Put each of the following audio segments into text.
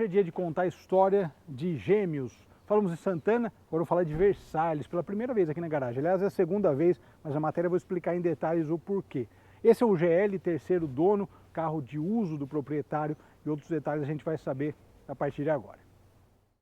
Hoje é dia de contar a história de gêmeos. Falamos de Santana, agora vou falar de Versalhes, pela primeira vez aqui na garagem. Aliás, é a segunda vez, mas a matéria eu vou explicar em detalhes o porquê. Esse é o GL, terceiro dono, carro de uso do proprietário, e outros detalhes a gente vai saber a partir de agora.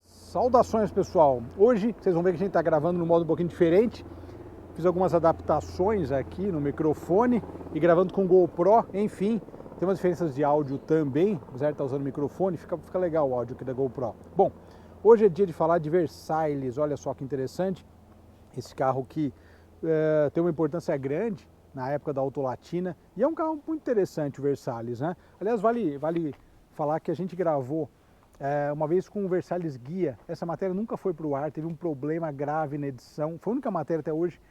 Saudações, pessoal! Hoje vocês vão ver que a gente está gravando num modo um pouquinho diferente. Fiz algumas adaptações aqui no microfone e gravando com GoPro, enfim. Tem umas diferenças de áudio também, apesar de estar usando o microfone, fica legal o áudio aqui da GoPro. Bom, hoje é dia de falar de Versalhes, olha só que interessante. Esse carro que tem uma importância grande na época da Autolatina e é um carro muito interessante o Versalhes, né? Aliás, vale falar que a gente gravou uma vez com o Versalhes Guia. Essa matéria nunca foi para o ar, teve um problema grave na edição. Foi a única matéria até hoje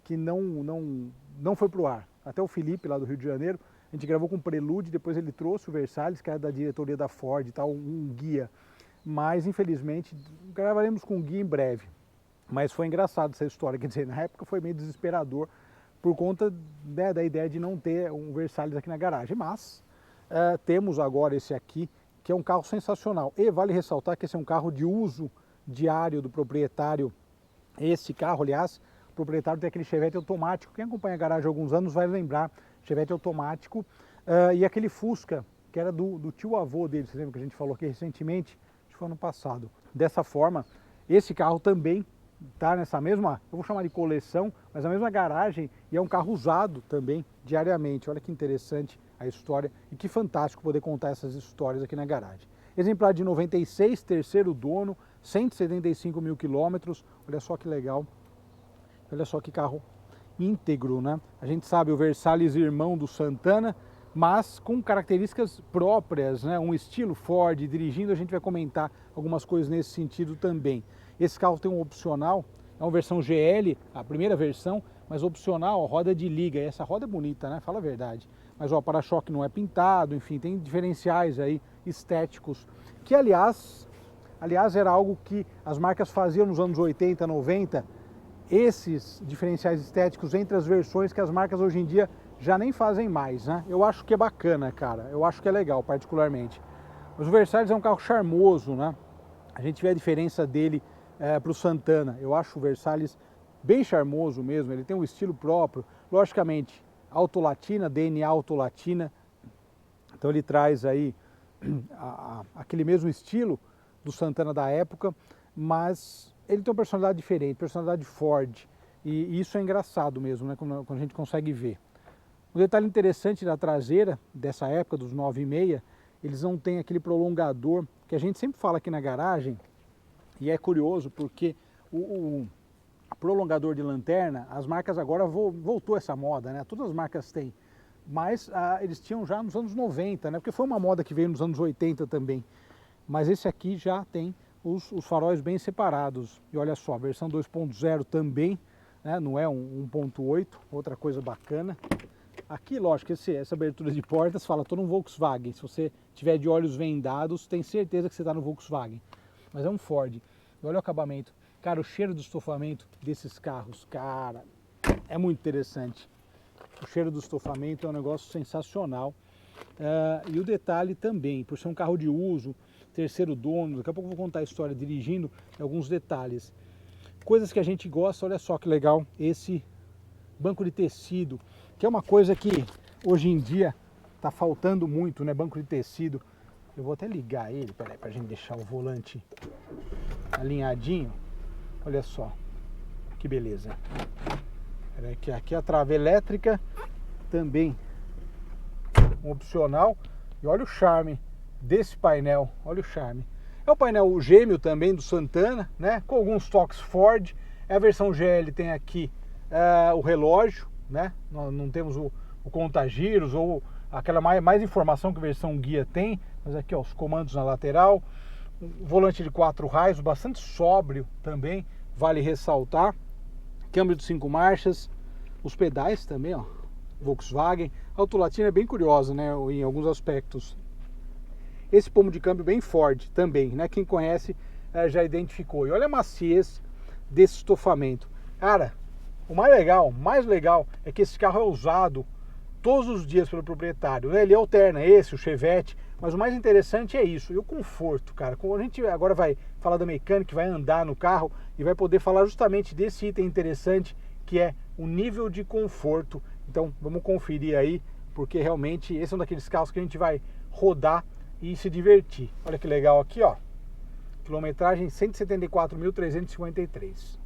que não foi para o ar. Até o Felipe, lá do Rio de Janeiro, a gente gravou com o Prelude, depois ele trouxe o Versalhes, que era da diretoria da Ford e tal, um guia. Mas, infelizmente, gravaremos com o guia em breve. Mas foi engraçado essa história, quer dizer, na época foi meio desesperador por conta da ideia de não ter um Versalhes aqui na garagem. Mas temos agora esse aqui, que é um carro sensacional. E vale ressaltar que esse é um carro de uso diário do proprietário. Esse carro, aliás, o proprietário tem aquele Chevette automático. Quem acompanha a garagem há alguns anos vai lembrar. Chevette automático e aquele Fusca, que era do tio-avô dele, você lembra que a gente falou aqui recentemente? Acho que foi ano passado. Dessa forma, esse carro também está nessa mesma, eu vou chamar de coleção, mas a mesma garagem, e é um carro usado também diariamente. Olha que interessante a história e que fantástico poder contar essas histórias aqui na garagem. Exemplar de 96, terceiro dono, 175 mil quilômetros, olha só que legal, olha só que carro íntegro, né? A gente sabe o Versalhes irmão do Santana, mas com características próprias, né? Um estilo Ford, dirigindo a gente vai comentar algumas coisas nesse sentido também. Esse carro tem um opcional, é uma versão GL, a primeira versão, mas opcional, roda de liga. E essa roda é bonita, né? Fala a verdade. Mas o para-choque não é pintado, enfim, tem diferenciais aí estéticos, que aliás era algo que as marcas faziam nos anos 80, 90, esses diferenciais estéticos entre as versões que as marcas hoje em dia já nem fazem mais, né? Eu acho que é bacana, cara, eu acho que é legal, particularmente. Mas o Versalhes é um carro charmoso, né? A gente vê a diferença dele para o Santana. Eu acho o Versalhes bem charmoso mesmo, ele tem um estilo próprio, logicamente, Autolatina, DNA Autolatina, então ele traz aí aquele mesmo estilo do Santana da época, mas ele tem uma personalidade diferente, personalidade Ford, e isso é engraçado mesmo, né, quando a gente consegue ver. Um detalhe interessante da traseira dessa época, dos 9,6, eles não têm aquele prolongador que a gente sempre fala aqui na garagem, e é curioso porque o prolongador de lanterna, as marcas agora voltou essa moda, né? Todas as marcas têm, mas eles tinham já nos anos 90, né? Porque foi uma moda que veio nos anos 80 também, mas esse aqui já tem os faróis bem separados. E olha só, a versão 2.0 também, né? Não é um 1.8, outra coisa bacana. Aqui, lógico, essa abertura de portas fala, estou no Volkswagen. Se você tiver de olhos vendados, tem certeza que você está no Volkswagen. Mas é um Ford. E olha o acabamento. Cara, o cheiro do estofamento desses carros, cara, é muito interessante. O cheiro do estofamento é um negócio sensacional. E o detalhe também, por ser um carro de uso, terceiro dono, daqui a pouco eu vou contar a história dirigindo, alguns detalhes. Coisas que a gente gosta, olha só que legal, esse banco de tecido, que é uma coisa que hoje em dia está faltando muito, né? Banco de tecido. Eu vou até ligar ele, peraí, pra gente deixar o volante alinhadinho. Olha só, que beleza. Peraí, que aqui a trava elétrica também um opcional. E olha o charme desse painel, olha o charme. É o painel gêmeo também do Santana, né? Com alguns toques Ford. A versão GL tem aqui o relógio, né? Nós não temos o contagiros ou aquela mais informação que a versão guia tem, mas aqui ó, os comandos na lateral, volante de 4 raios, bastante sóbrio também, vale ressaltar, câmbio de 5 marchas, os pedais também, ó, Volkswagen. A Autolatina é bem curiosa, né, em alguns aspectos. Esse pomo de câmbio bem Ford também, né, quem conhece já identificou. E olha a maciez desse estofamento. Cara, o mais legal é que esse carro é usado todos os dias pelo proprietário, né? Ele alterna esse, o Chevette, Mas o mais interessante é isso, e o conforto, cara. A gente agora vai falar da mecânica, vai andar no carro e vai poder falar justamente desse item interessante, que é o nível de conforto. Então vamos conferir aí, porque realmente esse é um daqueles carros que a gente vai rodar e se divertir. Olha que legal aqui, ó. Quilometragem 174.353.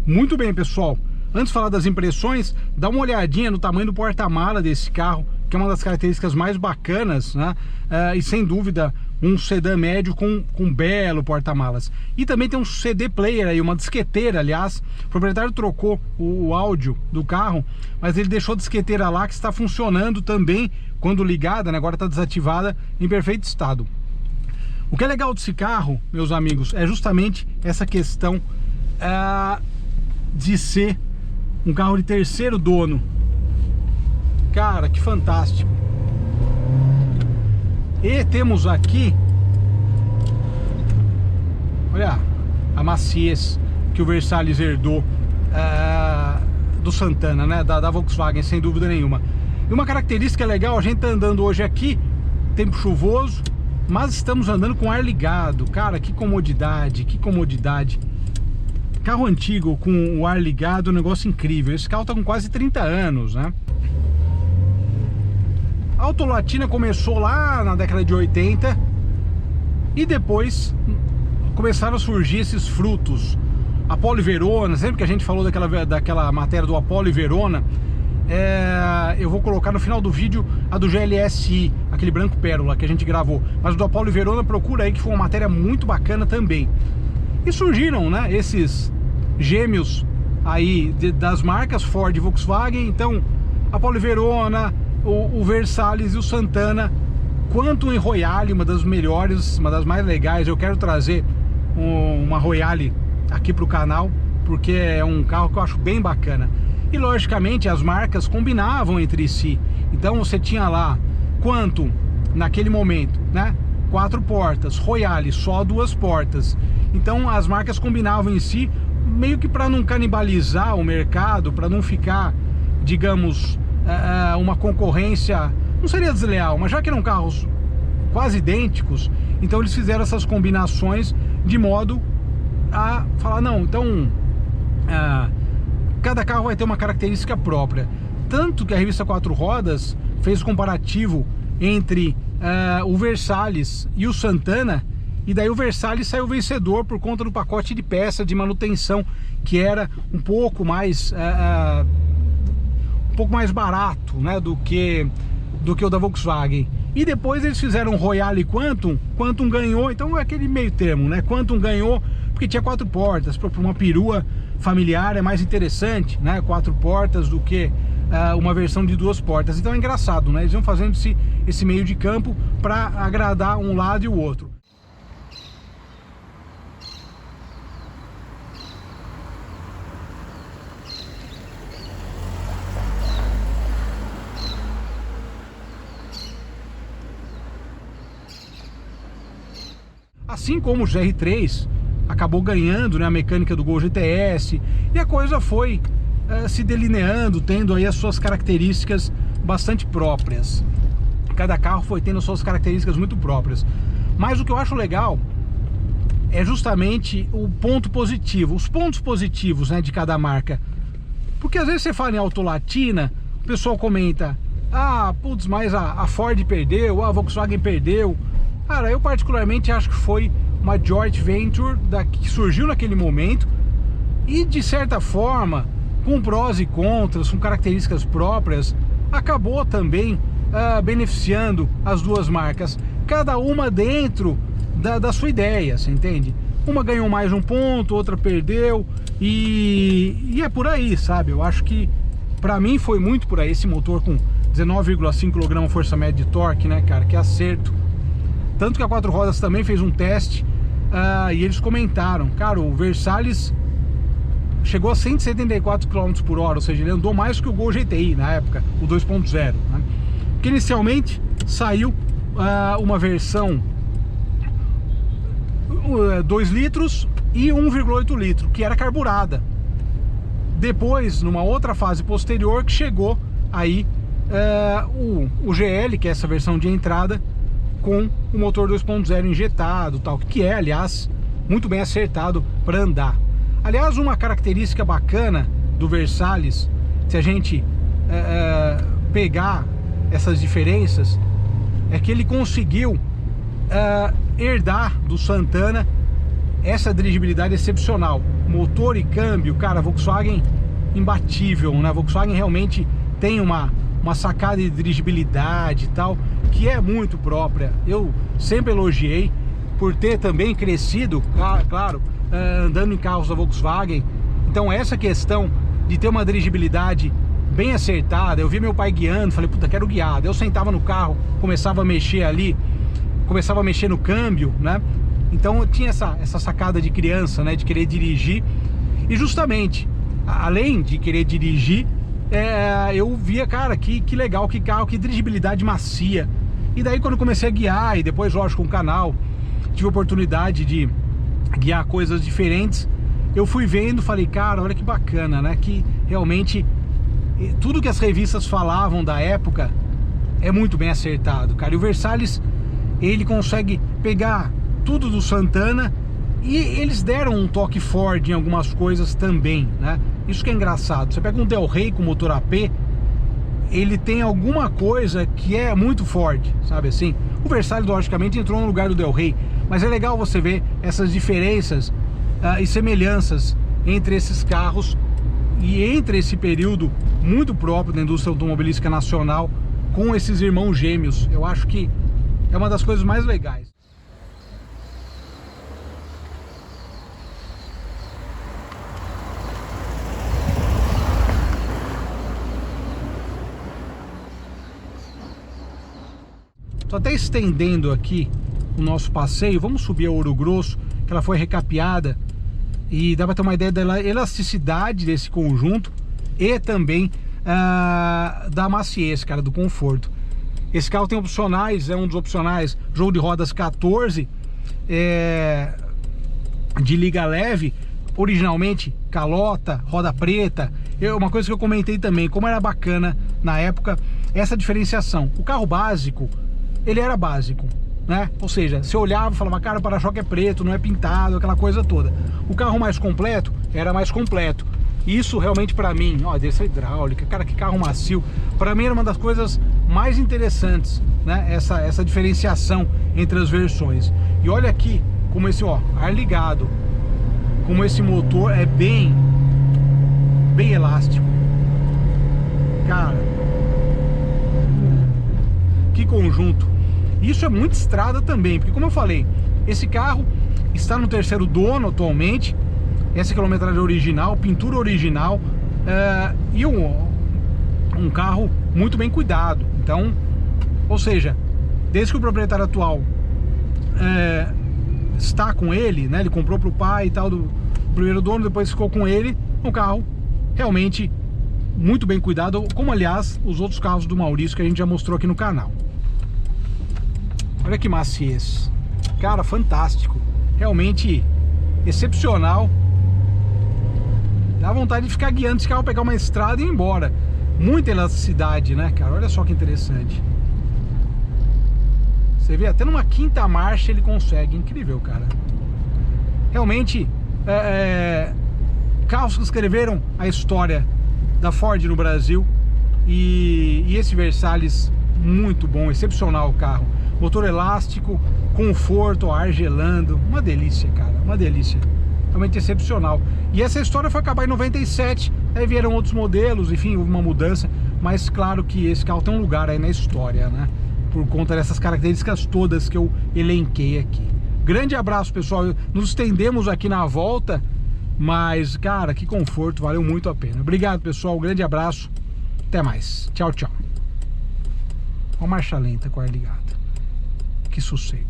Muito bem, pessoal, antes de falar das impressões, dá uma olhadinha no tamanho do porta-mala desse carro, que é uma das características mais bacanas, né? E sem dúvida um sedã médio com um belo porta-malas. E também tem um CD player aí, uma disqueteira, aliás. O proprietário trocou o áudio do carro, mas ele deixou a disqueteira lá, que está funcionando também quando ligada, né? Agora está desativada, em perfeito estado. O que é legal desse carro, meus amigos, é justamente essa questão de ser um carro de terceiro dono. Cara, que fantástico. E temos aqui, olha a maciez que o Versalhes herdou do Santana, né, da Volkswagen, sem dúvida nenhuma. E uma característica legal, a gente tá andando hoje aqui, tempo chuvoso, mas estamos andando com ar ligado. Cara, que comodidade, que comodidade. Carro antigo com o ar ligado, um negócio incrível. Esse carro tá com quase 30 anos, né? A Autolatina começou lá na década de 80 e depois começaram a surgir esses frutos. Apollo e Verona, sempre que a gente falou daquela matéria do Apollo e Verona, eu vou colocar no final do vídeo a do GLSI, aquele branco pérola que a gente gravou. Mas do Apollo e Verona, procura aí, que foi uma matéria muito bacana também. E surgiram, né, esses gêmeos aí das marcas Ford e Volkswagen. Então, Apollo e Verona, o Versalhes e o Santana. Quanto em Royale, uma das melhores, uma das mais legais. Eu quero trazer uma Royale aqui para o canal, porque é um carro que eu acho bem bacana. E logicamente as marcas combinavam entre si. Então você tinha lá Quantum naquele momento, né? 4 portas, Royale só 2 portas. Então as marcas combinavam em si, meio que para não canibalizar o mercado, para não ficar, digamos, uma concorrência, não seria desleal, mas já que eram carros quase idênticos, então eles fizeram essas combinações de modo a falar, não, então cada carro vai ter uma característica própria. Tanto que a revista Quatro Rodas fez o comparativo entre o Versalhes e o Santana, e daí o Versalhes saiu vencedor por conta do pacote de peça de manutenção, que era um pouco mais barato, né, do que o da Volkswagen. E depois eles fizeram Royale e Quantum ganhou, então é aquele meio termo, né? Quantum ganhou porque tinha 4 portas, para uma perua familiar é mais interessante, né? 4 portas do que uma versão de 2 portas. Então é engraçado, né? Eles vão fazendo esse meio de campo para agradar um lado e o outro. Assim como o GR3 acabou ganhando, né, a mecânica do Gol GTS, e a coisa foi se delineando, tendo aí as suas características bastante próprias. Cada carro foi tendo suas características muito próprias. Mas o que eu acho legal é justamente o ponto positivo, os pontos positivos, né, de cada marca. Porque às vezes você fala em Autolatina, o pessoal comenta, putz, mas a Ford perdeu, a Volkswagen perdeu. Cara, eu particularmente acho que foi uma joint venture que surgiu naquele momento e, de certa forma, com prós e contras, com características próprias, acabou também beneficiando as duas marcas, cada uma dentro da sua ideia, você entende? Uma ganhou mais um ponto, outra perdeu, e é por aí, sabe? Eu acho que, pra mim, foi muito por aí. Esse motor com 19,5 kg força média de torque, né, cara? Que acerto! Tanto que a Quatro Rodas também fez um teste e eles comentaram, cara, o Versalhes chegou a 174 km por hora, ou seja, ele andou mais que o Gol GTI na época, o 2.0, né? Porque inicialmente saiu uma versão 2 litros e 1,8 litro, que era carburada. Depois, numa outra fase posterior, que chegou aí o GL, que é essa versão de entrada, com o motor 2.0 injetado, tal, que é, aliás, muito bem acertado para andar. Aliás, uma característica bacana do Versalhes, se a gente pegar essas diferenças, é que ele conseguiu herdar do Santana essa dirigibilidade excepcional. Motor e câmbio, cara, Volkswagen imbatível, né? Volkswagen realmente tem uma sacada de dirigibilidade e tal, que é muito própria. Eu sempre elogiei por ter também crescido, claro, andando em carros da Volkswagen. Então essa questão de ter uma dirigibilidade bem acertada, eu vi meu pai guiando, falei, puta, quero guiar. Eu sentava no carro, começava a mexer ali, começava a mexer no câmbio, né? Então eu tinha essa sacada de criança, né, de querer dirigir. E justamente, além de querer dirigir, eu via, cara, que legal, que carro, que dirigibilidade macia. E daí quando eu comecei a guiar, e depois, lógico, com o canal, tive a oportunidade de guiar coisas diferentes, eu fui vendo, falei, cara, olha que bacana, né? Que realmente tudo que as revistas falavam da época é muito bem acertado, cara. E o Versalhes, ele consegue pegar tudo do Santana e eles deram um toque Ford em algumas coisas também, né? Isso que é engraçado. Você pega um Del Rey com motor AP, ele tem alguma coisa que é muito Ford, sabe assim? O Versalhes, logicamente, entrou no lugar do Del Rey, mas é legal você ver essas diferenças e semelhanças entre esses carros e entre esse período muito próprio da indústria automobilística nacional com esses irmãos gêmeos. Eu acho que é uma das coisas mais legais. Estou até estendendo aqui o nosso passeio. Vamos subir a Ouro Grosso, que ela foi recapeada, e dá para ter uma ideia da elasticidade desse conjunto e também da maciez, cara, do conforto. Esse carro tem opcionais, é um dos opcionais, jogo de rodas 14, de liga leve, originalmente calota, roda preta. Uma coisa que eu comentei também, como era bacana na época essa diferenciação. O carro básico, ele era básico, né? Ou seja, você olhava e falava, cara, o para-choque é preto, não é pintado, aquela coisa toda. O carro mais completo era mais completo. Isso realmente para mim, ó, direção hidráulica, cara, que carro macio, para mim era uma das coisas mais interessantes, né? Essa diferenciação entre as versões. E olha aqui como esse, ó, ar ligado, como esse motor é bem elástico, cara. Que conjunto. Isso é muito estrada também, porque como eu falei, esse carro está no terceiro dono atualmente, essa quilometragem original, pintura original, e um carro muito bem cuidado. Então, ou seja, desde que o proprietário atual está com ele, né, ele comprou para o pai e tal, do primeiro dono, depois ficou com ele, um carro realmente muito bem cuidado, como aliás os outros carros do Maurício que a gente já mostrou aqui no canal. Olha que maciez, cara, fantástico, realmente excepcional. Dá vontade de ficar guiando esse carro, pegar uma estrada e ir embora. Muita elasticidade, né, cara? Olha só que interessante. Você vê, até numa quinta marcha ele consegue. Incrível, cara. Realmente, carros que escreveram a história da Ford no Brasil. E esse Versalhes, muito bom, excepcional o carro. Motor elástico, conforto, ar gelando. Uma delícia, cara, uma delícia. Realmente excepcional. E essa história foi acabar em 97, aí vieram outros modelos, enfim, houve uma mudança. Mas claro que esse carro tem um lugar aí na história, né? Por conta dessas características todas que eu elenquei aqui. Grande abraço, pessoal. Nos estendemos aqui na volta, mas, cara, que conforto, valeu muito a pena. Obrigado, pessoal, um grande abraço. Até mais. Tchau, tchau. Uma marcha lenta com ar ligado. Que sossego.